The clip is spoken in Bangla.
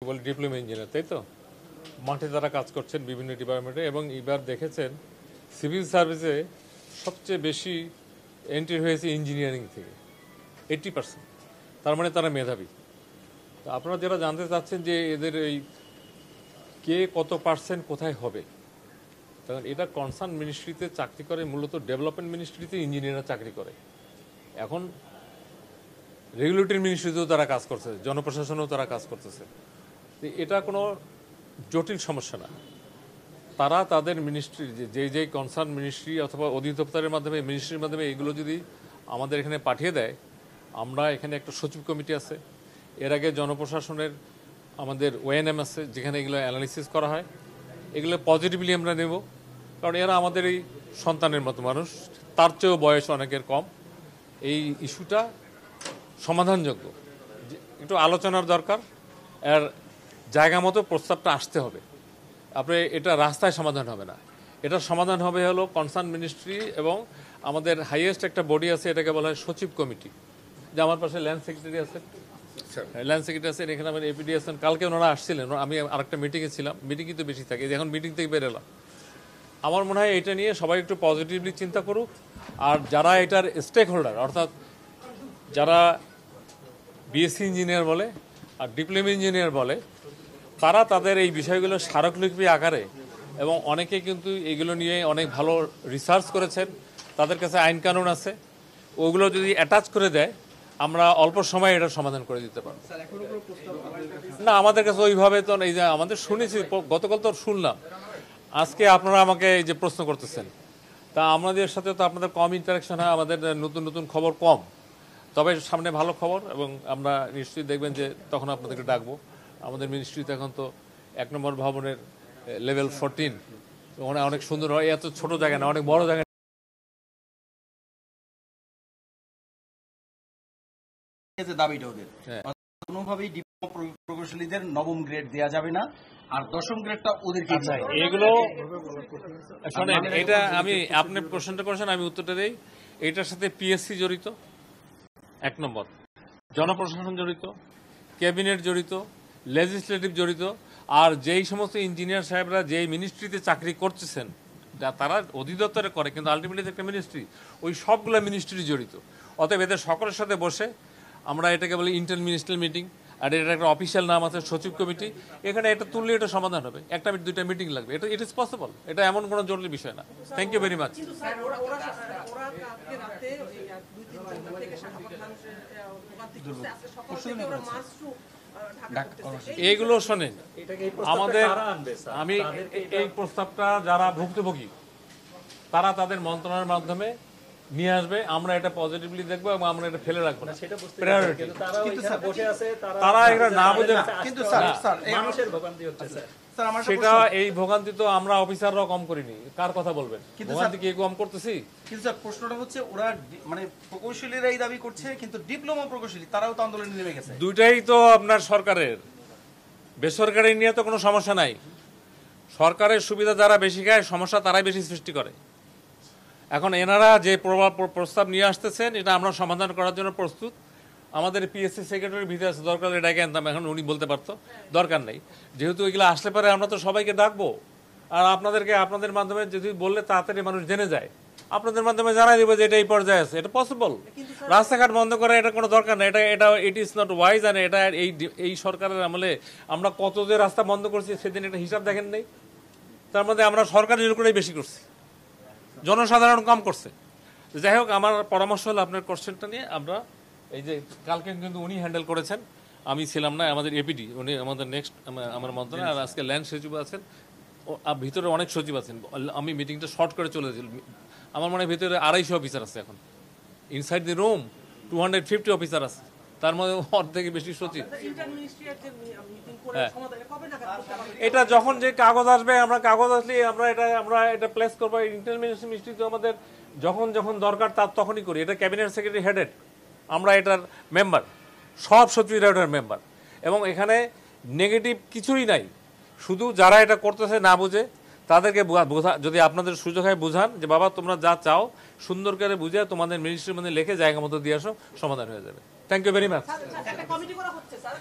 বলি ডিপ্লোমা ইঞ্জিনিয়ার, তাই তো? মাঠে তারা কাজ করছেন বিভিন্ন ডিপার্টমেন্টে, এবং এবার দেখেছেন সিভিল সার্ভিসে সবচেয়ে বেশি এন্ট্রি হয়েছে ইঞ্জিনিয়ারিং থেকে, 80%। তার মানে তারা মেধাবী। তো আপনারা যারা জানতে চাচ্ছেন যে এদের এই কে কত পার্সেন্ট কোথায় হবে, কারণ এটা কনসার্ন মিনিস্ট্রিতে চাকরি করে, মূলত ডেভেলপমেন্ট মিনিস্ট্রিতে ইঞ্জিনিয়াররা চাকরি করে। এখন রেগুলেটরি মিনিস্ট্রিতেও তারা কাজ করছে, জনপ্রশাসনেও তারা কাজ করতেছে। এটা কোনো জটিল সমস্যা না। তারা তাদের মিনিস্ট্রি যে কনসার্ন মিনিস্ট্রি অথবা অধিদপ্তরের মাধ্যমে, মিনিস্ট্রির মাধ্যমে এগুলো যদি আমাদের এখানে পাঠিয়ে দেয়, আমরা এখানে একটা সচিব কমিটি আছে, এর আগে জনপ্রশাসনের আমাদের ওএনএম আছে, যেখানে এগুলো অ্যানালিসিস করা হয়। এগুলো পজিটিভলি আমরা নেব, কারণ এরা আমাদের এই সন্তানের মতো মানুষ, তার চেয়েও বয়স অনেকের কম। এই ইস্যুটা সমাধানযোগ্য, একটু আলোচনার দরকার, এর জায়গা মতো প্রস্তাবটা আসতে হবে। আপনি এটা রাস্তায় সমাধান হবে না, এটা সমাধান হবে হলো কনসার্ন মিনিস্ট্রি এবং আমাদের হাইয়েস্ট একটা বডি আছে, এটাকে বলা হয় সচিব কমিটি। যে আমার পাশে ল্যান্ড সেক্রেটারি আছে, এখানে আমার এপিডি আছেন, কালকে ওনারা আসছিলেন, আমি আরেকটা মিটিংয়ে ছিলাম, মিটিংই তো বেশি থাকে, এখন মিটিং থেকে বেরোলাম। আমার মনে হয় এটা নিয়ে সবাই একটু পজিটিভলি চিন্তা করুক, আর যারা এটার স্টেক হোল্ডার, অর্থাৎ যারা বিএসসি ইঞ্জিনিয়ার বলে আর ডিপ্লোমা ইঞ্জিনিয়ার বলে, তারা তাদের এই বিষয়গুলো স্মারকলিপি আকারে, এবং অনেকে কিন্তু এগুলো নিয়ে অনেক ভালো রিসার্চ করেছেন, তাদের কাছে আইন কানুন আছে, ওগুলো যদি অ্যাটাচ করে দেয়, আমরা অল্প সময়ে এটা সমাধান করে দিতে পারবো। না, আমাদের কাছে ওইভাবে তো এই যে আমাদের শুনেছি, গতকাল তো শুনলাম, আজকে আপনারা আমাকে এই যে প্রশ্ন করতেছেন, তা আমাদের সাথে তো আপনাদের কম ইন্টারাকশন হয়, আমাদের নতুন নতুন খবর কম, তবে সামনে ভালো খবর, এবং আমরা নিশ্চয়ই দেখবেন যে তখন আপনাদেরকে ডাকবো। আমাদের মিনিস্ট্রিতে এখন তো 1 নম্বর ভবনের লেভেল 14 ওখানে অনেক সুন্দর হয়, এত ছোট জায়গা না, অনেক বড় জায়গা। দাবিটা ওদের কোনোভাবেই ডিপ্লোমা প্রকৌশলীদের 9ম গ্রেড দেওয়া যাবে না, আর 10ম গ্রেডটা ওদেরকে দিতে হবে। এগুলো শোনেন, এটা আমি আপনি প্রশ্নটা করেছেন, আমি উত্তরটা দেই। এটার সাথে পিএসসি জড়িত, 1 নম্বর, জনপ্রশাসন জড়িত, ক্যাবিনেট জড়িত, লেজিসলেটিভ জড়িত, আর যেই সমস্ত ইঞ্জিনিয়ার সাহেবরা যেই মিনিস্ট্রিতে চাকরি করতেছেন, তারা অধিদপ্তরে করে, কিন্তু আলটিমেটলি একটা মিনিস্ট্রি, ওই সবগুলো মিনিস্ট্রি জড়িত। অতএব এদের সকলের সাথে বসে আমরা এটাকে বলি ইন্টার মিনিস্ট্রিয়াল মিটিং, আর এটা একটা অফিসিয়াল নাম আছে সচিব কমিটি, এখানে এটা তুললে এটা সমাধান হবে। 1-2টা মিটিং লাগবে, এটা ইট ইজ পসিবল, এটা এমন কোনো জরুরি বিষয় না। Thank you very much. এইগুলো শোনেন, আমাদের আমি এই প্রস্তাবটা যারা ভুক্তভোগী তারা তাদের মন্ত্রণালয়ের মাধ্যমে নিয়ে আসবে, আমরা এটা পজিটিভলি দেখবো এবং আমরা এটা ফেলে রাখবো না। প্রায়োরিটি তারা এটা না বুঝে, কিন্তু সেটা এই ভোগান্তি তো আমরা অফিসাররাও কম করিনি, কার কথা বলবেন? ভোগান্তি কি কম করতেছি? কিন্তু স্যার প্রশ্নটা হচ্ছে, ওরা মানে প্রকৌশলীরা এই দাবি করছে, কিন্তু ডিপ্লোমা প্রকৌশলী তারাও তো আন্দোলনে নেমে গেছে। দুইটাই তো আপনার সরকারের, বেসরকারি নিয়ে তো কোনো সমস্যা নাই। সরকারের সুবিধা যারা বেশি খায়, সমস্যা তারাই বেশি সৃষ্টি করে। এখন এনারা যে প্রস্তাব নিয়ে আসতেছেন, এটা আমরা সমাধান করার জন্য প্রস্তুত। আমাদের পিএসসি সেক্রেটারির ভিতরে আছে, দরকার হলে ডাকে আনতাম, এখন উনি বলতে পারতো, দরকার নেই। যেহেতু এগুলো আসলে পারে, আমরা তো সবাইকে ডাকবো, আর আপনাদেরকে আপনাদের মাধ্যমে যদি বললে তাড়াতাড়ি মানুষ জেনে যায়, আপনাদের মাধ্যমে জানাই দেবো যে এটা এই পর্যায়ে আছে, এটা পসিবল। রাস্তাঘাট বন্ধ করা এটা কোনো দরকার নেই, এটা ইট ইজ নট ওয়াইজ। আর এটা এই সরকারের আমলে আমরা কত যে রাস্তা বন্ধ করছি, সেদিন এটা হিসাব দেখেন নেই। তার মধ্যে আমরা সরকারি লোকরাই বেশি করছি, জনসাধারণ কম করছে। যাই হোক, আমার পরামর্শ হলো আপনার কোশ্চেনটা নিয়ে আমরা এই যে কালকে কিন্তু উনি হ্যান্ডেল করেছেন, আমি ছিলাম না, আমাদের এপিডি উনি আমাদের নেক্সট আমার মন্ত্রণালয়, আর আজকে ল্যান্ড সচিব আছেন, ভিতরে অনেক সচিব আছেন। আমি মিটিংটা শর্ট করে চলে যাই, আমার মনে হয় ভিতরে 250 অফিসার আছে এখন, ইনসাইড দি রুম 250 অফিসার আছে, তার মধ্যে অর্ধেকে বেশি সচিব। হ্যাঁ, এটা যখন যে কাগজ আসবে, আমরা কাগজ আসলে আমরা এটা প্লেস করবো। ইন্টার মিনিস্ট্রি তো আমাদের যখন যখন দরকার তার তখনই করি। এটা ক্যাবিনেট সেক্রেটারি হেডেড, আমরা এটার মেম্বার, সব সচিবরা এটার মেম্বার, এবং এখানে নেগেটিভ কিছুই নাই। শুধু যারা এটা করতেছে না বুঝে তাদেরকে যদি আপনাদের সুযোগ হয় বুঝান যে বাবা তোমরা যা চাও সুন্দর করে বুঝে তোমাদের মিনিস্ট্রির মধ্যে লিখে জায়গা মতো দিয়ে আসো, সমাধান হয়ে যাবে। Thank you very much.